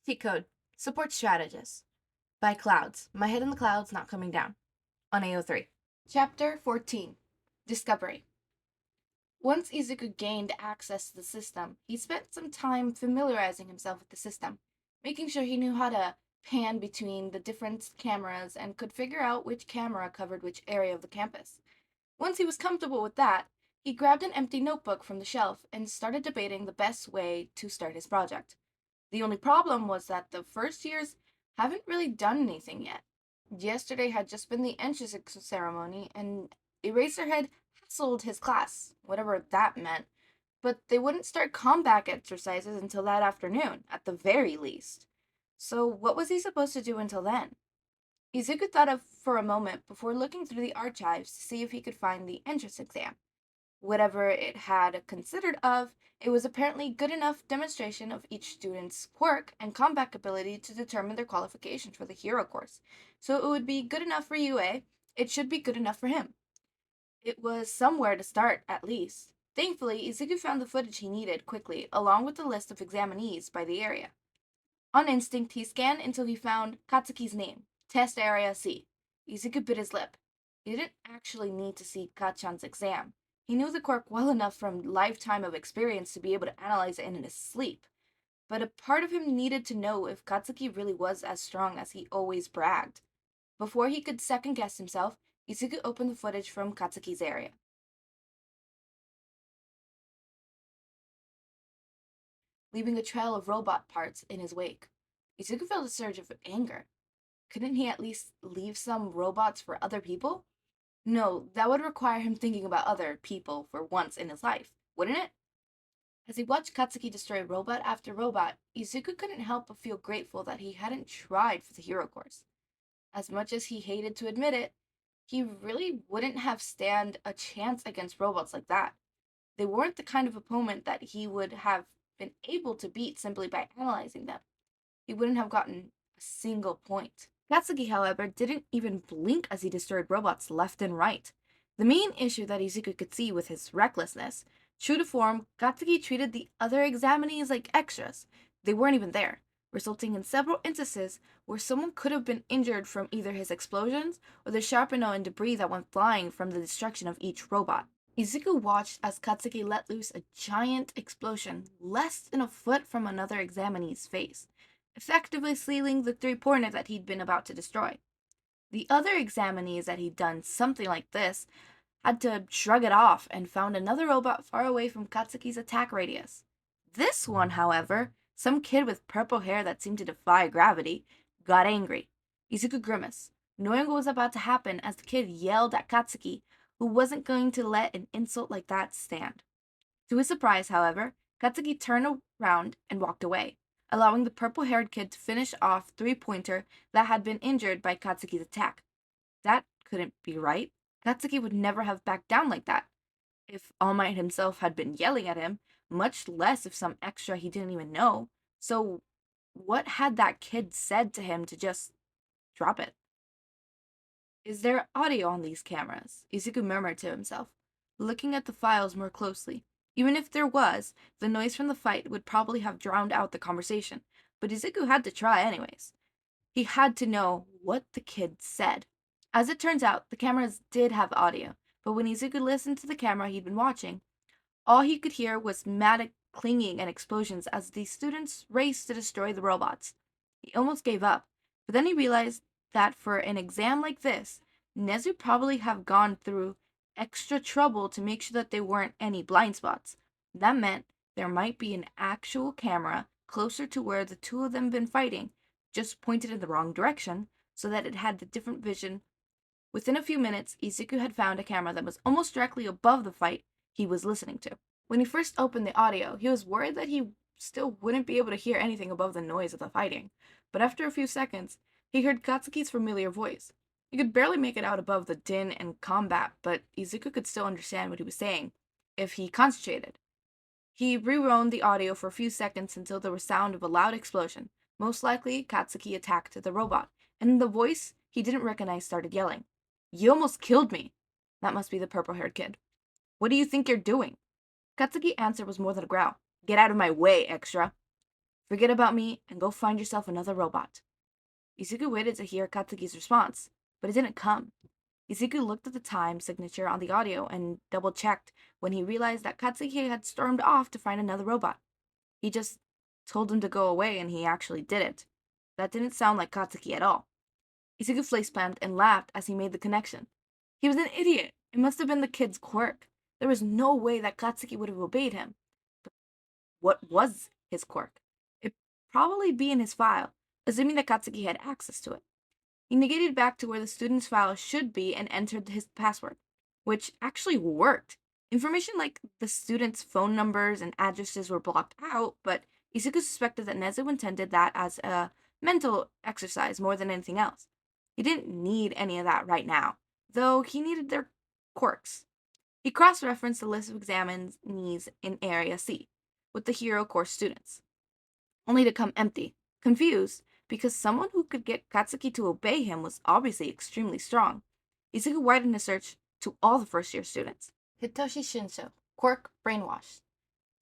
Cheat code. Support strategist. By clouds. My head in the clouds, not coming down. On AO3. Chapter 14. Discovery. Once Izuku gained access to the system, he spent some time familiarizing himself with the system, making sure he knew how to pan between the different cameras and could figure out which camera covered which area of the campus. Once he was comfortable with that, he grabbed an empty notebook from the shelf and started debating the best way to start his project. The only problem was that the first years haven't really done anything yet. Yesterday had just been the entrance ceremony, and Eraserhead hassled his class, whatever that meant, but they wouldn't start combat exercises until that afternoon, at the very least. So what was he supposed to do until then? Izuku thought of for a moment before looking through the archives to see if he could find the entrance exam. Whatever it had considered of, it was apparently good enough demonstration of each student's quirk and combat ability to determine their qualifications for the hero course. So it would be good enough for UA, it should be good enough for him. It was somewhere to start, at least. Thankfully, Izuku found the footage he needed quickly, along with the list of examinees by the area. On instinct, he scanned until he found Katsuki's name, Test Area C. Izuku bit his lip. He didn't actually need to see Kachan's exam. He knew the quirk well enough from lifetime of experience to be able to analyze it in his sleep. But a part of him needed to know if Katsuki really was as strong as he always bragged. Before he could second-guess himself, Izuku opened the footage from Katsuki's area. Leaving a trail of robot parts in his wake. Izuku felt a surge of anger. Couldn't he at least leave some robots for other people? No, that would require him thinking about other people for once in his life, wouldn't it? As he watched Katsuki destroy robot after robot, Izuku couldn't help but feel grateful that he hadn't tried for the hero course. As much as he hated to admit it, he really wouldn't have stand a chance against robots like that. They weren't the kind of opponent that he would have been able to beat simply by analyzing them. He wouldn't have gotten a single point. Katsuki, however, didn't even blink as he destroyed robots left and right. The main issue that Izuku could see was his recklessness. True to form, Katsuki treated the other examinees like extras. They weren't even there, resulting in several instances where someone could have been injured from either his explosions or the sharpener and debris that went flying from the destruction of each robot. Izuku watched as Katsuki let loose a giant explosion less than a foot from another examinee's face, effectively sealing the three-pointer that he'd been about to destroy. The other examinees that he'd done something like this had to shrug it off and found another robot far away from Katsuki's attack radius. This one, however, some kid with purple hair that seemed to defy gravity, got angry. Izuku grimaced, knowing what was about to happen as the kid yelled at Katsuki, who wasn't going to let an insult like that stand. To his surprise, however, Katsuki turned around and walked away, allowing the purple-haired kid to finish off three-pointer that had been injured by Katsuki's attack. That couldn't be right. Katsuki would never have backed down like that. If All Might himself had been yelling at him, much less if some extra he didn't even know. So what had that kid said to him to just drop it? Is there audio on these cameras? Izuku murmured to himself, looking at the files more closely. Even if there was, the noise from the fight would probably have drowned out the conversation, but Izuku had to try anyways. He had to know what the kid said. As it turns out, the cameras did have audio, but when Izuku listened to the camera he'd been watching, all he could hear was mad clinging and explosions as the students raced to destroy the robots. He almost gave up, but then he realized that for an exam like this, Nezu probably have gone through extra trouble to make sure that there weren't any blind spots. That meant there might be an actual camera closer to where the two of them been fighting, just pointed in the wrong direction, so that it had the different vision. Within a few minutes, Izuku had found a camera that was almost directly above the fight he was listening to. When he first opened the audio, he was worried that he still wouldn't be able to hear anything above the noise of the fighting, but after a few seconds, he heard Katsuki's familiar voice. He could barely make it out above the din and combat, but Izuku could still understand what he was saying, if he concentrated. He rewound the audio for a few seconds until there was sound of a loud explosion. Most likely, Katsuki attacked the robot, and the voice he didn't recognize started yelling. "You almost killed me!" That must be the purple-haired kid. "What do you think you're doing?" Katsuki's answer was more than a growl. "Get out of my way, extra!" Forget about me and go find yourself another robot. Izuku waited to hear Katsuki's response, but it didn't come. Izuku looked at the time signature on the audio and double-checked when he realized that Katsuki had stormed off to find another robot. He just told him to go away and he actually didn't. That didn't sound like Katsuki at all. Izuku facepalmed and laughed as he made the connection. He was an idiot. It must have been the kid's quirk. There was no way that Katsuki would have obeyed him. But what was his quirk? It'd probably be in his file, assuming that Katsuki had access to it. He navigated back to where the student's file should be and entered his password, which actually worked. Information like the student's phone numbers and addresses were blocked out, but Izuku suspected that Nezu intended that as a mental exercise more than anything else. He didn't need any of that right now, though he needed their quirks. He cross-referenced the list of examinees in Area C with the Hero Course students, only to come empty. Confused, because someone who could get Katsuki to obey him was obviously extremely strong, Izuku widened his search to all the first-year students. Hitoshi Shinso, Quirk, brainwashed.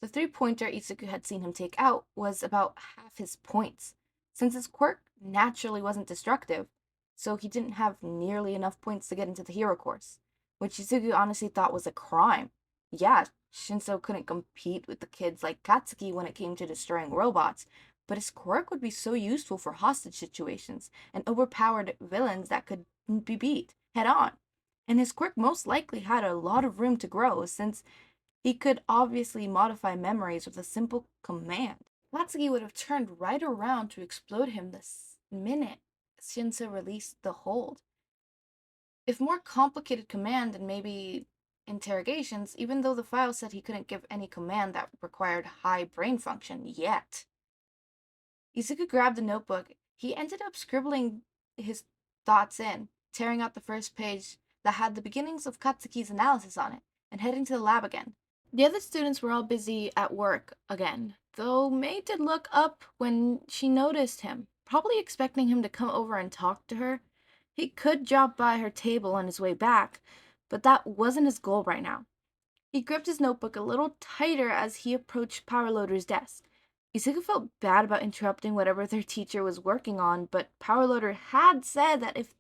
The three-pointer Izuku had seen him take out was about half his points, since his quirk naturally wasn't destructive, so he didn't have nearly enough points to get into the hero course, which Izuku honestly thought was a crime. Yeah, Shinso couldn't compete with the kids like Katsuki when it came to destroying robots, but his quirk would be so useful for hostage situations and overpowered villains that could be beat head on. And his quirk most likely had a lot of room to grow, since he could obviously modify memories with a simple command. Katsuki would have turned right around to explode him the minute Shinso released the hold. If more complicated command and maybe interrogations, even though the file said he couldn't give any command that required high brain function yet. Izuku grabbed the notebook. He ended up scribbling his thoughts in, tearing out the first page that had the beginnings of Katsuki's analysis on it, and heading to the lab again. The other students were all busy at work again, though May did look up when she noticed him, probably expecting him to come over and talk to her. He could drop by her table on his way back, but that wasn't his goal right now. He gripped his notebook a little tighter as he approached Powerloader's desk. Izuku felt bad about interrupting whatever their teacher was working on, but Powerloader had said that if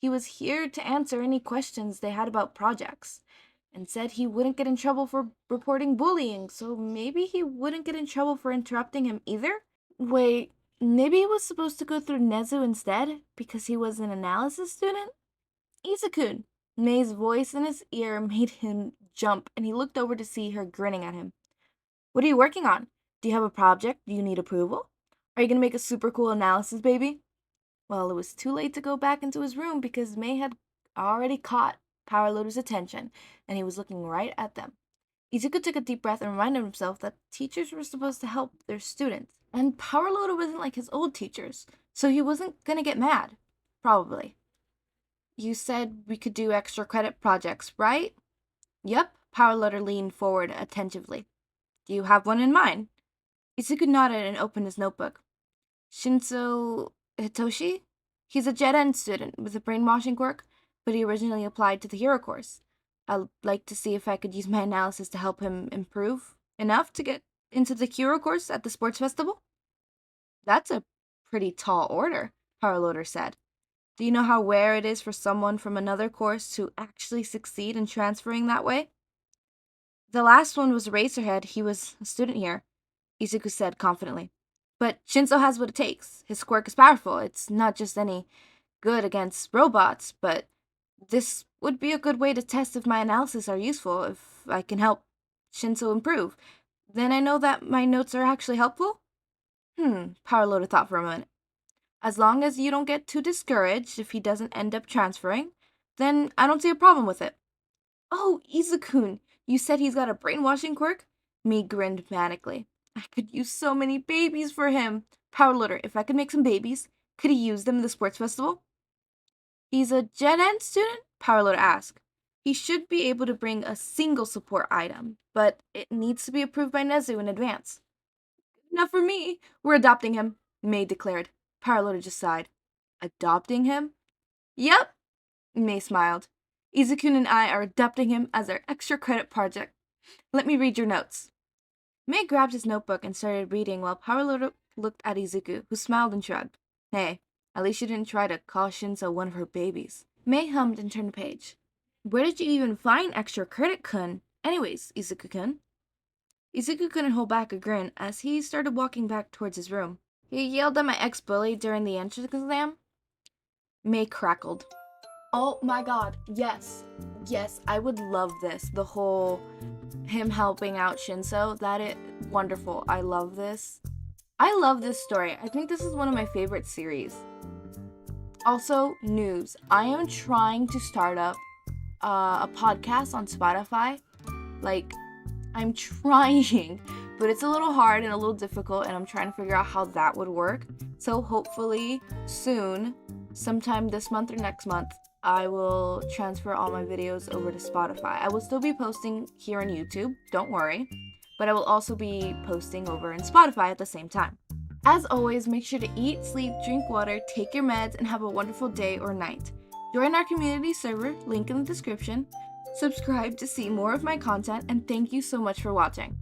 he was here to answer any questions they had about projects, and said he wouldn't get in trouble for reporting bullying, so maybe he wouldn't get in trouble for interrupting him either? Wait, maybe he was supposed to go through Nezu instead, because he was an analysis student? Izuku! May's voice in his ear made him jump, and he looked over to see her grinning at him. What are you working on? Do you have a project? Do you need approval? Are you gonna make a super cool analysis, baby? Well, it was too late to go back into his room because May had already caught Powerloader's attention, and he was looking right at them. Izuku took a deep breath and reminded himself that teachers were supposed to help their students, and Powerloader wasn't like his old teachers, so he wasn't gonna get mad. Probably. You said we could do extra credit projects, right? Yep, Powerloader leaned forward attentively. Do you have one in mind? Izuku nodded and opened his notebook. Shinso Hitoshi? He's a Jet End student with a brainwashing quirk, but he originally applied to the hero course. I'd like to see if I could use my analysis to help him improve enough to get into the hero course at the sports festival. That's a pretty tall order, Powerloader said. Do you know how rare it is for someone from another course to actually succeed in transferring that way? The last one was Razorhead. He was a student here, Izuku said confidently. But Shinso has what it takes. His quirk is powerful. It's not just any good against robots, but this would be a good way to test if my analysis are useful, if I can help Shinso improve. Then I know that my notes are actually helpful? Powerloader thought for a minute. As long as you don't get too discouraged if he doesn't end up transferring, then I don't see a problem with it. Oh, Izuku, you said he's got a brainwashing quirk? Me grinned manically. I could use so many babies for him. Powerloader, if I could make some babies, could he use them in the sports festival? He's a Gen Ed student? Powerloader asked. He should be able to bring a single support item, but it needs to be approved by Nezu in advance. Not for me. We're adopting him, May declared. Powerloader just sighed. Adopting him? Yep, May smiled. Izuku and I are adopting him as our extra credit project. Let me read your notes. May grabbed his notebook and started reading while Powerloader looked at Izuku, who smiled and shrugged. Hey, at least she didn't try to call Shinso one of her babies. Mei hummed and turned the page. Where did you even find extra credit-kun? Anyways, Izuku-kun. Izuku couldn't hold back a grin as he started walking back towards his room. He yelled at my ex-bully during the entrance exam. Mei crackled. Oh my god, yes. Yes, I would love this. The whole him helping out Shinso. That is wonderful. I love this. I love this story. I think this is one of my favorite series. Also, news. I am trying to start up a podcast on Spotify. Like, I'm trying, but it's a little hard and a little difficult, and I'm trying to figure out how that would work. So hopefully soon, sometime this month or next month, I will transfer all my videos over to Spotify. I will still be posting here on YouTube, don't worry, but I will also be posting over in Spotify at the same time. As always, make sure to eat, sleep, drink water, take your meds, and have a wonderful day or night. Join our community server, link in the description. Subscribe to see more of my content, and thank you so much for watching.